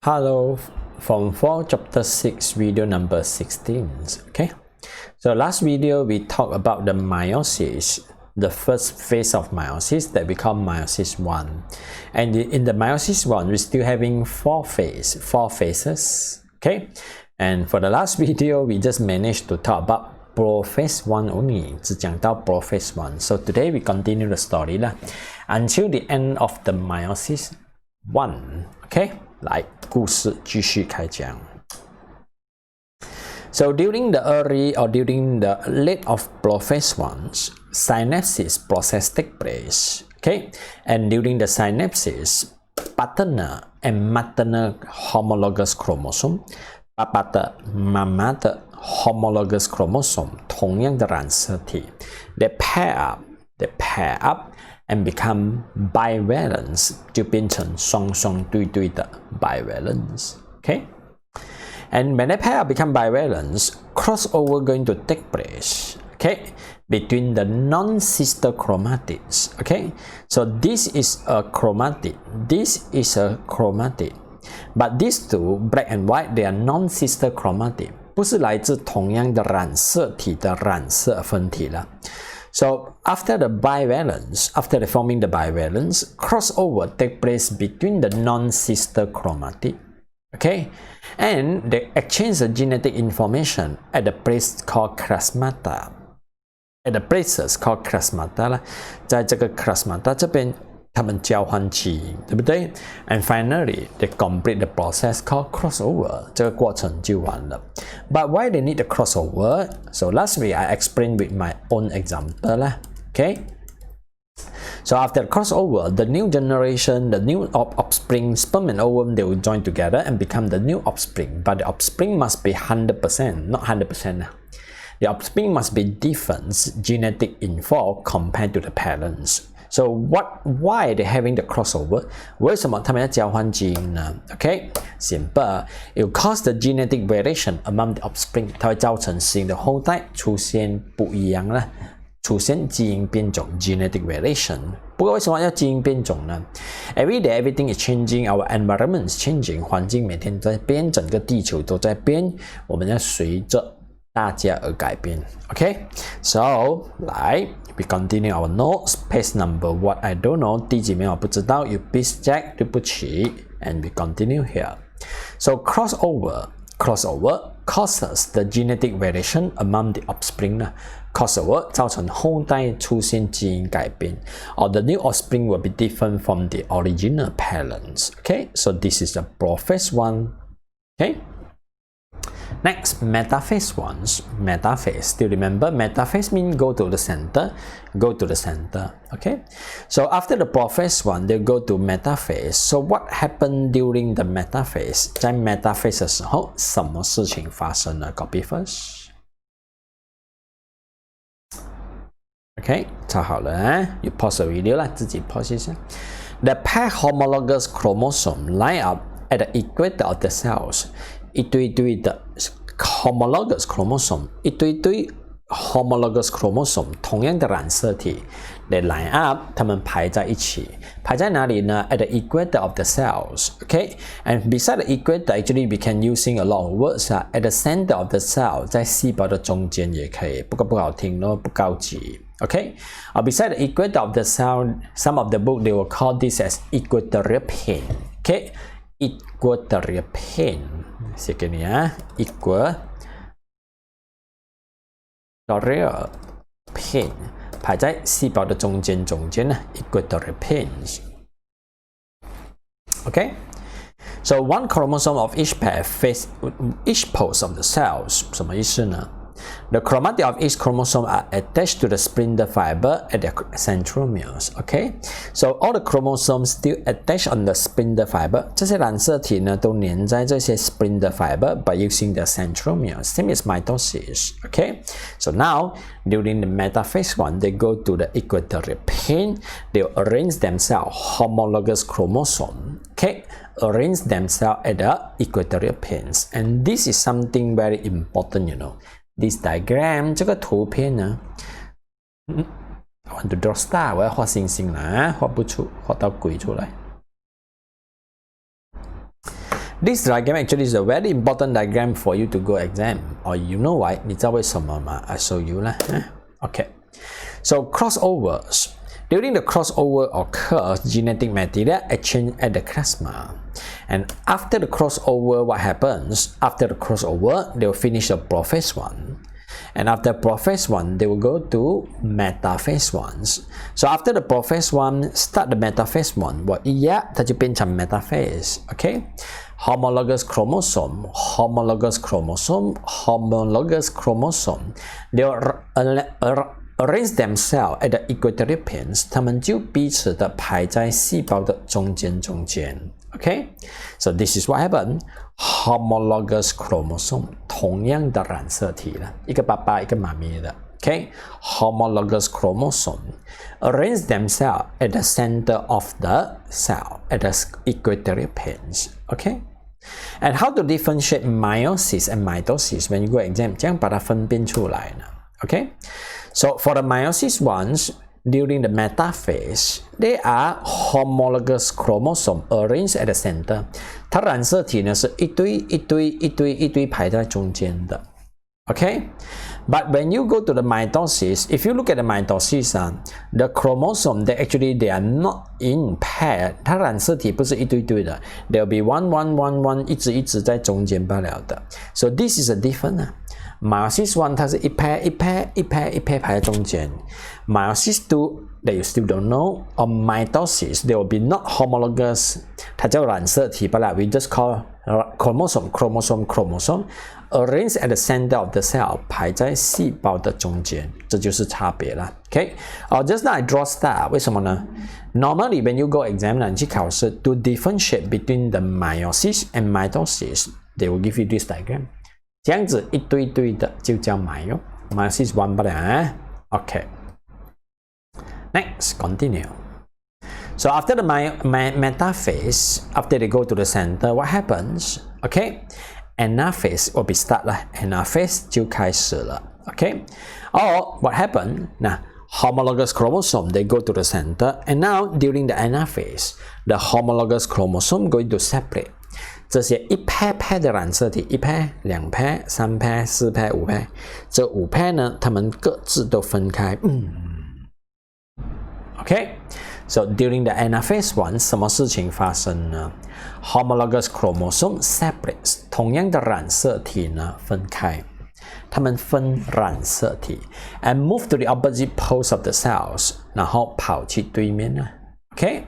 Hello, Form 4 Chapter 6 video number 16. Okay, so last video we talked about the meiosis, the first phase of meiosis that we call meiosis 1, and in the meiosis 1 we're still having four phases. Okay, and for the last video we just managed to talk about prophase 1 only, 只讲到prophase 1. So today we continue the story lah, until the end of the meiosis 1. Okay, 来，故事继续开讲。So during the early or during the late of prophase 1, synapses process take place. Okay, and during the synapses, paternal and maternal homologous chromosome, 爸爸的、妈妈的 homologous chromosome 同样的染色体 they pair up and become bivalence 就变成双双对对的 bivalence. Okay, and when they pair up become bivalence, crossover going to take place. Okay, between the non-sister chromatids. Okay, so this is a chromatid, this is a chromatid, but these two, black and white, they are non-sister chromatid. 不是来自同样的染色体的染色分体了。So after the bivalence, after forming the bivalence, crossover take place between the non-sister chromatid. Okay, and they exchange the genetic information at the place called chiasmata. At the places called chiasmata 啦，在这个 chiasmata 这边，他们交换基因，对不对 ？And finally, they complete the process called crossover. 这个过程就完了。But why they need the crossover? So last week I explained with my own example 啦。Okay. So after crossover, the new generation, the new offspring, sperm and ovum, they will join together and become the new offspring. But the offspring must be 100%, not 100%. The offspring must be different genetic info compared to the parents. So why they having the crossover? 为什么他们要交换基因呢 ？Okay, simple. It will cause the genetic variation among the offspring. 它会造成新的后代出现不一样了，出现基因变种 （genetic variation）。不过为什么要基因变种呢 ？Every day, everything is changing. Our environment is changing. 环境每天在变，整个地球都在变。我们要随着大家而改变 ，OK？ So 来 ，we continue our notes. Page number what I don't know， 第几面我不知道 ，you please check， 对不起 ，and we continue here. So crossover causes the genetic variation among the offspring 呢 ，crossover 造成后代出现基因改变 ，or the new offspring will be different from the original parents. Okay, so this is the prophase 1. Okay. Next, metaphase 1. Metaphase. Still remember, metaphase means go to the center. Go to the center. Okay. So after the prophase 1, they go to metaphase. So what happened during the metaphase? 在 metaphase 的时候，什么事情发生呢 ？Copy first. Okay， 抄好了 You pause the video 啦，自己 pause 一下。The pair homologous chromosome line up at the equator of the cells. 一堆堆的 homologous chromosome， 一堆堆 homologous chromosome 同样的染色体 they line up， 它们排在一起，排在哪里呢 ？At the equator of the cells, okay? And beside the equator, actually we can using a lot of words at the center of the cell， 在细胞的中间也可以，不过不好听咯，不高级。Okay, beside the equator of the cell, some of the book they will call this as equatorial plane. Okay, equatorial plane. 写给你啊 equatorial plane 排在细胞的中间呢 equatorial planes. Okay, so one chromosome of each pair face each pole of the cells. 什么意思呢？ The chromatid of each chromosome are attached to the spindle fiber at the centromeres. Okay, so all the chromosomes still attached on the spindle fiber. 这些染色体呢都粘在这些 spindle fiber by using the centromeres. Same as mitosis. Okay, so now during the metaphase 1, they go to the equatorial plane. They arrange themselves homologous chromosome. Okay, arrange themselves at the equatorial planes, and this is something very important, you know. This diagram 这个图片呢I want to draw star， 我要画星星啦，画不出，画到鬼出来。This diagram actually is a very important diagram for you to go exam. Or you know why? 你知道为什么吗？ I show you 啦。Okay. So crossovers. During the crossover occurs genetic material exchange at the plasma. And after the crossover, what happens? After the crossover, they will finish the prophase 1. And after prophase 1, they will go to metaphase 1. So after the prophase 1, start the metaphase 1. 我一压，它就变成 metaphase. Okay? Homologous chromosome, homologous chromosome, homologous chromosome. They will arrange themselves at the equatorial planes. 它们就彼此的排在细胞的中间。Okay? So this is what happened. Homologous chromosome. 同样的染色体了，一个爸爸，一个妈咪的。Okay? Homologous chromosome arrange themselves at the center of the cell, at the equatorial planes. Okay? And how to differentiate meiosis and mitosis when you go exam? 这样把它分辨出来呢。Okay? So for the meiosis ones, during the metaphase, they are homologous chromosome arranged at the center. 它染色体呢是一堆排在中间的。Okay? But when you go to the mitosis, if you look at the mitosis, the chromosome, they are not in pair. 它染色体不是一堆的 ，there will be one 一直在中间罢了的。So this is a different. Meiosis 1它是一 pair 排在中间。Meiosis 2 that you still don't know. Or mitosis, they will be not homologous. 它叫染色体罢了。We just call chromosome. Arranged at the center of the cell, 排在细胞的中间，这就是差别了。Okay? Just now I draw star. 为什么呢？ Normally, when you go exam, 你去考试 to differentiate between the meiosis and mitosis, they will give you this diagram. 这样子一堆的就叫 meiosis 1罢了。Okay. Next, continue. So after the metaphase, after they go to the center, what happens? Okay? Anaphase will be start 啦 ，anaphase 就开始了 ，OK？ Or what happened? 那 homologous chromosome they go to the center, and now during the anaphase, the homologous chromosome going to separate. 这些一 pair 的染色体，一 pair、2 pair、3 pair、4 pair、5 pair， 这5 pair 呢，它们各自都分开。OK？ So during the anaphase 1， 什么事情发生呢？Homologous chromosome separates， 同样的染色体呢分开，它们分染色体 ，and move to the opposite poles of the cells， 然后跑去对面呢 ，OK？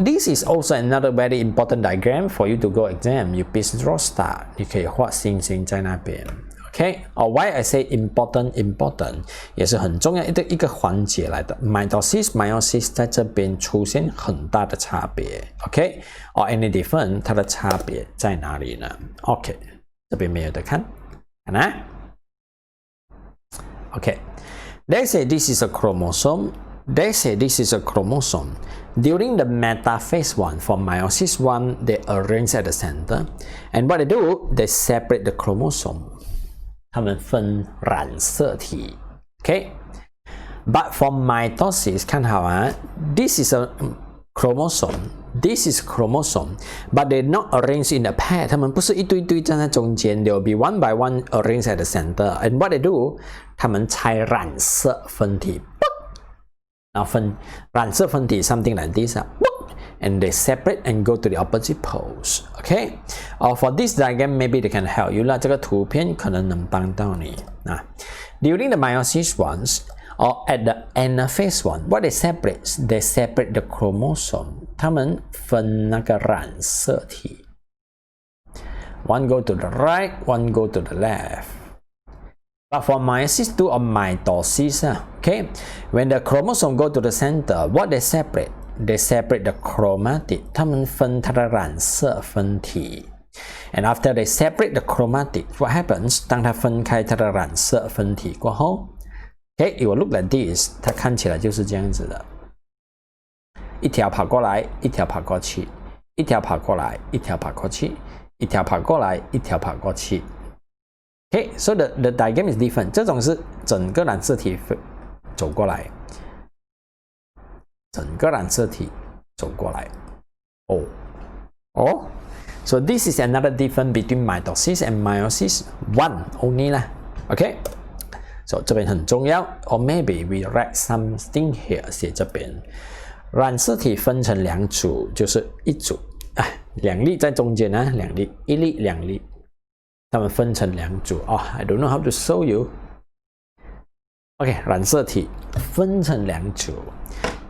this is also another very important diagram for you to go exam. You please draw star， 你可以画星星在那边。Okay? Why I say important 也是很重要一个环节来的。Mitosis, meiosis 在这边出现很大的差别。Okay? Or any different 它的差别在哪里呢 ？Okay, 这边没有得看，看啊。Okay, they say this is a chromosome. They say this is a chromosome. During the metaphase 1, for meiosis 1, they arrange at the center, and what they do, they separate the chromosome. 它们分染色体 ，OK？ But for mitosis， 看好啊 ，this is a chromosome，this is chromosome，but they not arranged in a pair， 它们不是一堆站在中间 ，they will be one by one arranged at the center，and what they do， 它们拆染色分体，然后分染色分体 something like this。And they separate and go to the opposite poles. Okay? For this diagram, maybe they can help you. 这个图片可能能帮到你。During the meiosis ones, or at the anaphase one, what they separate the chromosome. 他们分那个染色体。One go to the right, one go to the left. But for meiosis 2 or mitosis, okay, when the chromosome go to the center, what they separate?They separate the chromatic. 他们分它的染色分体。And after they separate the chromatic, what happens? 当它分开它的染色分体过后 ，Okay, it will look like this. 它看起来就是这样子的，一条跑过来，一条跑过去，一条跑过来，一条跑过去，一条跑过来，一条跑过去。Okay, so the diagram is different. 这种是整个染色体走过来。整个染色体走过来 Oh, so this is another difference between mitosis and meiosis. One only lah. Okay. So 这边很重要。Or maybe we write something here. 写这边，染色体分成两组，就是一组两粒在中间啊，两粒，一粒两粒，它们分成两组。I don't know how to show you. OK， 染色体分成两组，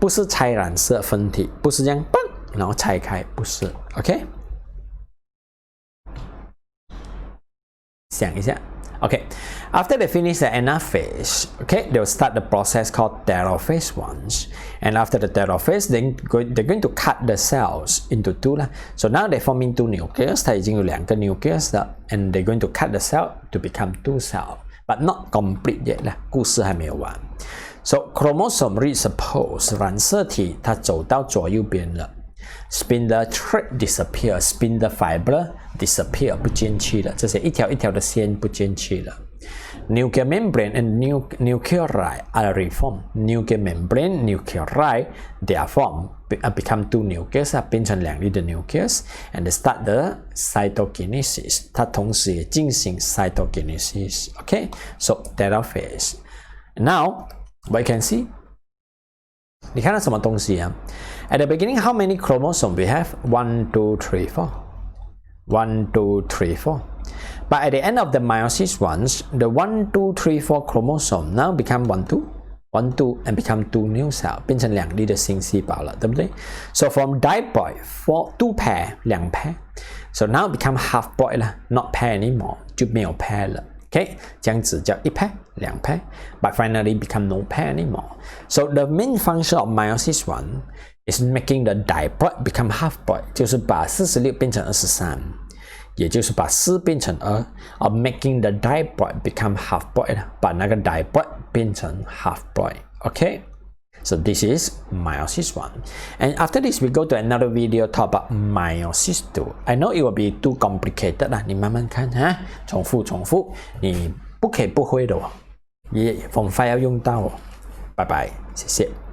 不是拆染色分体，不是这样嘣，然后拆开，不是。OK， 想一下。Okay, after they finish the anaphase, okay, they'll start the process called telophase ones. And after the telophase, they're going to cut the cells into two. So now they're forming two nucleus. 它已经有两个 nucleus 了 and they're going to cut the cell to become two cells. But not complete yet 啦，故事还没有完。So chromosome resuppose 染色体它走到左右边了。Spindle thread disappear, spindle fiber disappear 不见去了，这些一条一条的线不见去了。Nuclear membrane and nuclei are reformed. Nuclear membrane, nuclei, they are formed, become two nucleus 变成两粒的 nucleus, and they start the cytokinesis. 它同时也进行 cytokinesis. Okay, so telophase. Now, what you can see? 你看到什么东西啊？ At the beginning, how many chromosomes we have? 1, 2, 3, 4. 1, 2, 3, 4. But at the end of the meiosis ones, the 1, 2, 3, 4 chromosome now become 1, 2, 1, 2, and become 2 new cells, 变成两粒的新细胞了，对不对？ So from diploid, 2 pair, 两 pair. So now become half ploid 了 ，not pair anymore, 就没有 pair 了。Okay, 这样子叫一 pair, 两 pair, but finally become no pair anymore. So the main function of meiosis one is making the diploid become half ploid, 就是把46变成23，也就是把4变成2 ，or making the diploid become half ploid， 把那个 diploid变成 half ploid. Okay, so this is meiosis 1. And after this, we go to another video talk about meiosis 2. I know it will be too complicated 啦，你慢慢看哈，重复，你不可以不会的哦，也 form 5要用到哦。拜拜，谢谢。